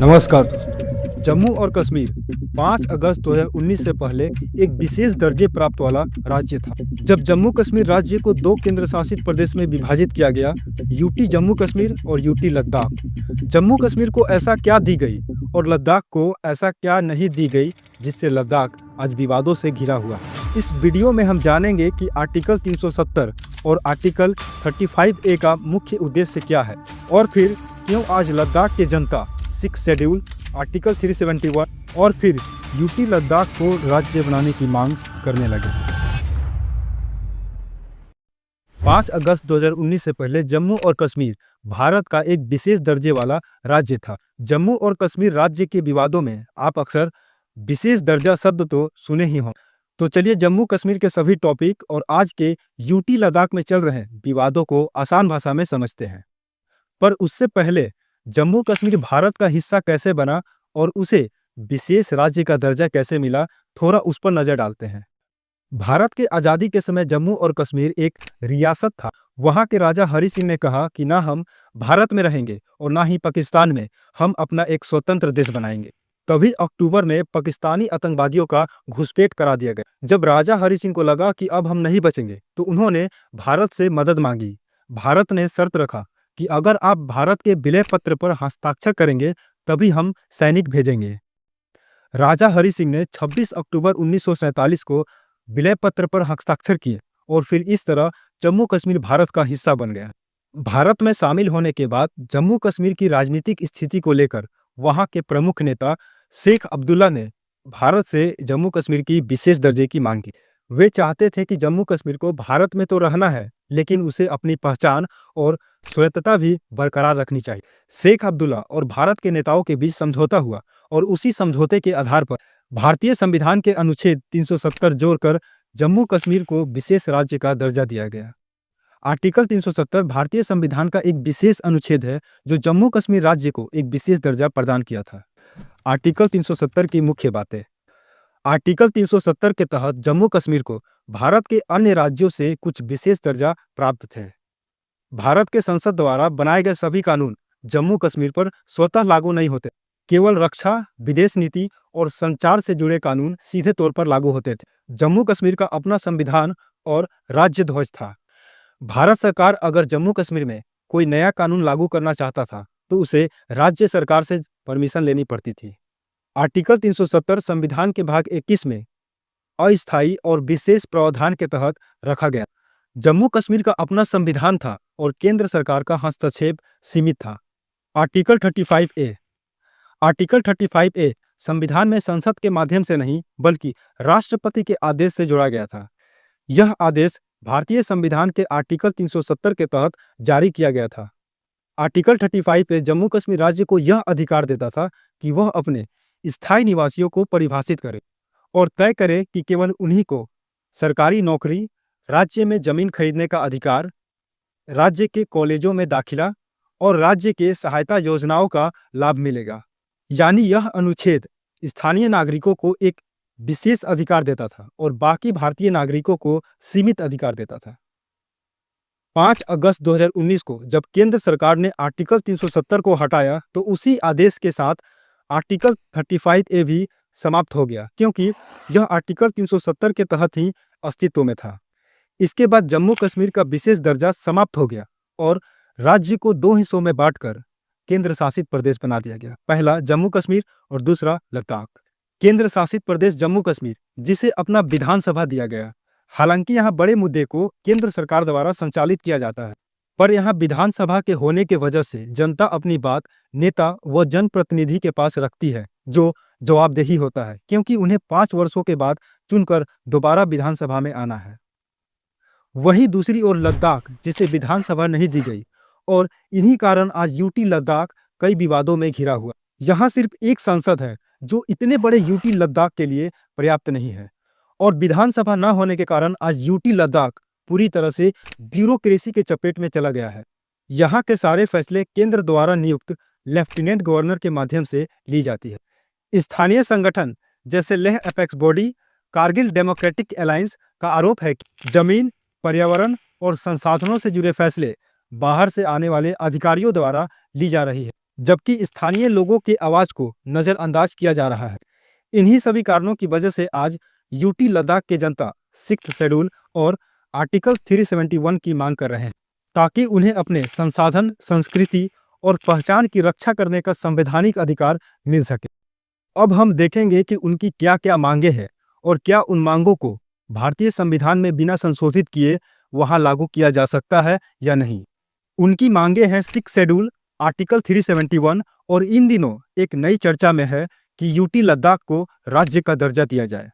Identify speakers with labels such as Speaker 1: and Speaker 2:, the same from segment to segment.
Speaker 1: नमस्कार दोस्तों। जम्मू और कश्मीर 5 अगस्त 2019 से पहले एक विशेष दर्जे प्राप्त वाला राज्य था। जब जम्मू कश्मीर राज्य को दो केंद्र शासित प्रदेश में विभाजित किया गया, यूटी जम्मू कश्मीर और यूटी लद्दाख। जम्मू कश्मीर को ऐसा क्या दी गई और लद्दाख को ऐसा क्या नहीं दी गई जिससे लद्दाख आज विवादों से घिरा हुआ। इस वीडियो में हम जानेंगे कि आर्टिकल 370 और आर्टिकल 35A का मुख्य उद्देश्य क्या है और फिर क्यों आज लद्दाख की जनता 6 शेड्यूल, आर्टिकल 371 और फिर यूटी लद्दाख को राज्य बनाने की मांग करने लगे। 5 अगस्त 2019 से पहले जम्मू और कश्मीर भारत का एक विशेष दर्जे वाला राज्य था। जम्मू और कश्मीर राज्य के विवादों में आप अक्सर विशेष दर्जा शब्द तो सुने ही हों। तो चलिए जम्मू कश्मीर के सभी टॉपिक और आज के यूटी लद्दाख में चल रहे विवादों को आसान भाषा में समझते हैं। पर उससे पहले जम्मू कश्मीर भारत का हिस्सा कैसे बना और उसे विशेष राज्य का दर्जा कैसे मिला, थोड़ा उस पर नजर डालते हैं। भारत के आज़ादी के समय जम्मू और कश्मीर एक रियासत था। वहां के राजा हरि सिंह ने कहा कि ना हम भारत में रहेंगे और ना ही पाकिस्तान में, हम अपना एक स्वतंत्र देश बनाएंगे। तभी अक्टूबर में पाकिस्तानी आतंकवादियों का घुसपैठ करा दिया गया। जब राजा हरि सिंह को लगा कि अब हम नहीं बचेंगे तो उन्होंने भारत से मदद मांगी। भारत ने शर्त रखा कि अगर आप भारत के विलय पत्र पर हस्ताक्षर करेंगे तभी हम सैनिक भेजेंगे। राजा हरि सिंह ने 26 अक्टूबर 1947 को विलय पत्र पर हस्ताक्षर किए और फिर इस तरह जम्मू कश्मीर भारत का हिस्सा बन गया। भारत में शामिल होने के बाद जम्मू कश्मीर की राजनीतिक स्थिति को लेकर वहां के प्रमुख नेता शेख अब्दुल्ला ने भारत से जम्मू कश्मीर की विशेष दर्जे की मांग की। वे चाहते थे कि जम्मू कश्मीर को भारत में तो रहना है, लेकिन उसे अपनी पहचान और स्वायत्तता भी बरकरार रखनी चाहिए। शेख अब्दुल्ला और भारत के नेताओं के बीच समझौता हुआ और उसी समझौते के आधार पर भारतीय संविधान के अनुच्छेद 370 जोड़कर जम्मू कश्मीर को विशेष राज्य का दर्जा दिया गया। आर्टिकल 370 भारतीय संविधान का एक विशेष अनुच्छेद है जो जम्मू कश्मीर राज्य को एक विशेष दर्जा प्रदान किया था। आर्टिकल 370 की मुख्य बातें। आर्टिकल 370 के तहत जम्मू कश्मीर को भारत के अन्य राज्यों से कुछ विशेष दर्जा प्राप्त थे। भारत के संसद द्वारा बनाए गए सभी कानून जम्मू कश्मीर पर स्वतः लागू नहीं होते। केवल रक्षा, विदेश नीति और संचार से जुड़े कानून सीधे तौर पर लागू होते थे। जम्मू कश्मीर का अपना संविधान और राज्य ध्वज था। भारत सरकार अगर जम्मू कश्मीर में कोई नया कानून लागू करना चाहता था तो उसे राज्य सरकार से परमिशन लेनी पड़ती थी। आर्टिकल 370 संविधान के भाग 21 में अस्थायी और विशेष प्रावधान के तहत रखा गया। जम्मू कश्मीर का अपना संविधान था और केंद्र सरकार का हस्तक्षेप सीमित था। Article 35A। आर्टिकल 35A संविधान में संसद के माध्यम से नहीं बल्कि राष्ट्रपति के आदेश से जोड़ा गया था। यह आदेश भारतीय संविधान के आर्टिकल 370 के तहत जारी किया गया था। आर्टिकल 35A जम्मू कश्मीर राज्य को यह अधिकार देता था कि वह अपने स्थायी निवासियों को परिभाषित करे और तय करे कि केवल उन्हीं को सरकारी नौकरी, राज्य में जमीन खरीदने का अधिकार, राज्य के कॉलेजों में दाखिला और राज्य के सहायता योजनाओं का लाभ मिलेगा। यानी यह अनुच्छेद स्थानीय नागरिकों को एक विशेष अधिकार देता था और बाकी भारतीय नागरिकों को सीमित अधिकार देता था। 5 अगस्त 2019 को जब केंद्र सरकार ने आर्टिकल 370 को हटाया तो उसी आदेश के साथ आर्टिकल 35A भी समाप्त हो गया, क्योंकि यह आर्टिकल 370 के तहत ही अस्तित्व में था। इसके बाद जम्मू कश्मीर का विशेष दर्जा समाप्त हो गया और राज्य को दो हिस्सों में बांटकर केंद्र शासित प्रदेश बना दिया गया। पहला जम्मू कश्मीर और दूसरा लद्दाख। केंद्र शासित प्रदेश जम्मू कश्मीर, जिसे अपना विधानसभा दिया गया। हालांकि यहाँ बड़े मुद्दे को केंद्र सरकार द्वारा संचालित किया जाता है, पर यहाँ विधानसभा के होने के वजह से जनता अपनी बात नेता व जनप्रतिनिधि के पास रखती है, जो जवाबदेही होता है, क्योंकि उन्हें 5 वर्षों के बाद चुनकर दोबारा विधानसभा में आना है। वहीं दूसरी ओर लद्दाख, जिसे विधानसभा नहीं दी गई और इन्हीं कारण आज यूटी लद्दाख कई विवादों में घिरा हुआ। यहाँ सिर्फ एक सांसद है जो इतने बड़े यूटी लद्दाख के लिए पर्याप्त नहीं है और विधानसभा न होने के कारण आज यूटी लद्दाख पूरी तरह से ब्यूरोक्रेसी के चपेट में चला गया है। यहाँ के सारे फैसले केंद्र द्वारा नियुक्त लेफ्टिनेंट गवर्नर के माध्यम से ली जाती है। स्थानीय संगठन जैसे Leh apex body, Kargil democratic alliance का आरोप है कि जमीन, पर्यावरण और संसाधनों से जुड़े फैसले बाहर से आने वाले अधिकारियों द्वारा ली जा रही है, जबकि स्थानीय लोगों के आवाज को नजरअंदाज किया जा रहा है। इन्हीं सभी कारणों की वजह से आज यूटी लद्दाख के जनता सिक्स्थ शेड्यूल और आर्टिकल 371 की मांग कर रहे हैं, ताकि उन्हें अपने संसाधन, संस्कृति और पहचान की रक्षा करने का संवैधानिक अधिकार मिल सके। अब हम देखेंगे कि उनकी क्या क्या मांगे हैं और क्या उन मांगों को भारतीय संविधान में बिना संशोधित किए वहां लागू किया जा सकता है या नहीं। उनकी मांगे हैं सिक्स्थ शेड्यूल, आर्टिकल 371 और इन दिनों एक नई चर्चा में है कि यूटी लद्दाख को राज्य का दर्जा दिया जाए।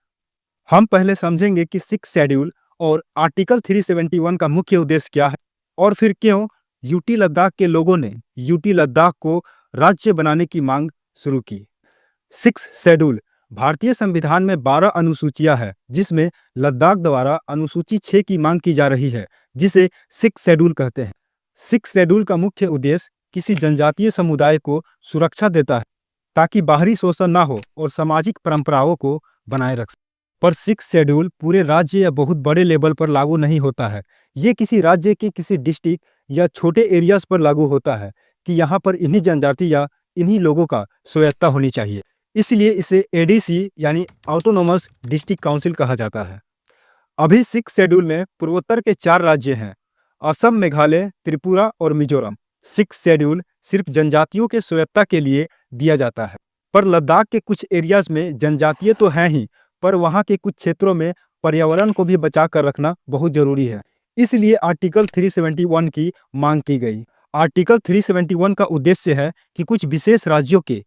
Speaker 1: हम पहले समझेंगे कि सिक्स्थ शेड्यूल और आर्टिकल 371 का मुख्य उद्देश्य क्या है और फिर क्यों यूटी लद्दाख के लोगों ने यूटी लद्दाख को राज्य बनाने की मांग शुरू की। सिक्स्थ शेड्यूल भारतीय संविधान में 12 अनुसूचियां हैं, जिसमें लद्दाख द्वारा अनुसूची 6 की मांग की जा रही है, जिसे सिक्स्थ शेड्यूल कहते हैं। सिक्स्थ शेड्यूल का मुख्य उद्देश्य किसी जनजातीय समुदाय को सुरक्षा देता है ताकि बाहरी शोषण ना हो और सामाजिक परंपराओं को बनाए रख सके। पर सिक्स्थ शेड्यूल पूरे राज्य या बहुत बड़े लेवल पर लागू नहीं होता है। ये किसी राज्य के किसी डिस्ट्रिक्ट या छोटे एरियाज पर लागू होता है कि यहाँ पर इन्हीं जनजाति या इन्हीं लोगों का स्वायत्ता होनी चाहिए। इसलिए इसे एडीसी यानी ऑटोनोमस डिस्ट्रिक्ट काउंसिल कहा जाता है। अभी सिक्स्थ शेड्यूल में पूर्वोत्तर के 4 राज्य हैं, असम, मेघालय, त्रिपुरा और मिजोरम। सिक्स्थ शेड्यूल सिर्फ जनजातियों के स्वायत्ता के लिए दिया जाता है, पर लद्दाख के कुछ एरियाज में जनजातीय तो हैं ही, पर वहाँ के कुछ क्षेत्रों में पर्यावरण को भी बचा कर रखना बहुत जरूरी है। इसलिए आर्टिकल 371 की मांग की गई। आर्टिकल 371 का उद्देश्य है कि कुछ विशेष राज्यों के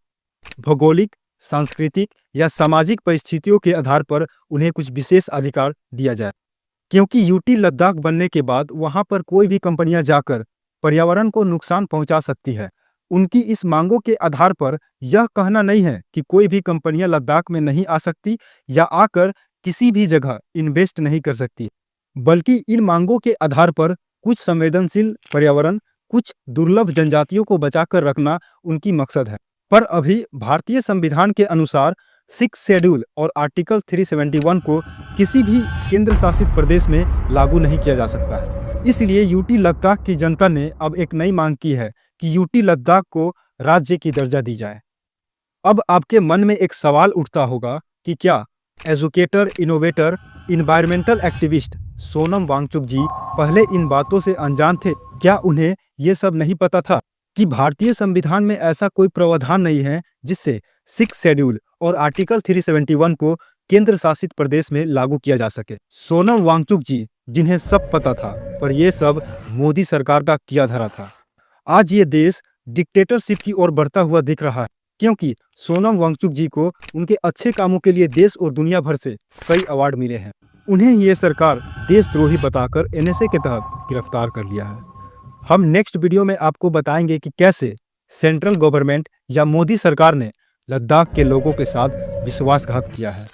Speaker 1: भौगोलिक, सांस्कृतिक या सामाजिक परिस्थितियों के आधार पर उन्हें कुछ विशेष अधिकार दिया जाए। क्योंकि यूटी लद्दाख बनने के बाद वहां पर कोई भी कंपनियां जाकर पर्यावरण को नुकसान पहुंचा सकती है। उनकी इस मांगों के आधार पर यह कहना नहीं है कि कोई भी कंपनियां लद्दाख में नहीं आ सकती या आकर किसी भी जगह इन्वेस्ट नहीं कर सकती, बल्कि इन मांगों के आधार पर कुछ संवेदनशील पर्यावरण, कुछ दुर्लभ जनजातियों को बचाकर रखना उनकी मकसद है। पर अभी भारतीय संविधान के अनुसार सिक्स्थ शेड्यूल और आर्टिकल 371 को किसी भी केंद्र शासित प्रदेश में लागू नहीं किया जा सकता है। इसलिए यूटी लद्दाख की जनता ने अब एक नई मांग की है कि यूटी लद्दाख को राज्य की दर्जा दी जाए। अब आपके मन में एक सवाल उठता होगा कि क्या educator, innovator, environmental activist Sonam Wangchuk ji पहले इन बातों से अनजान थे? क्या उन्हें ये सब नहीं पता था कि भारतीय संविधान में ऐसा कोई प्रावधान नहीं है जिससे सिक्स्थ शेड्यूल और आर्टिकल 371 को केंद्र शासित प्रदेश में लागू किया जा सके? सोनम वांगचुक जी, जिन्हें सब पता था, पर यह सब मोदी सरकार का किया धरा था। आज ये देश डिक्टेटरशिप की ओर बढ़ता हुआ दिख रहा है, क्योंकि सोनम वांगचुक जी को उनके अच्छे कामों के लिए देश और दुनिया भर से कई अवार्ड मिले हैं। उन्हें ये सरकार देशद्रोही बताकर एनएसए के तहत गिरफ्तार कर लिया है। हम नेक्स्ट वीडियो में आपको बताएंगे कि कैसे सेंट्रल गवर्नमेंट या मोदी सरकार ने लद्दाख के लोगों के साथ विश्वासघात किया है।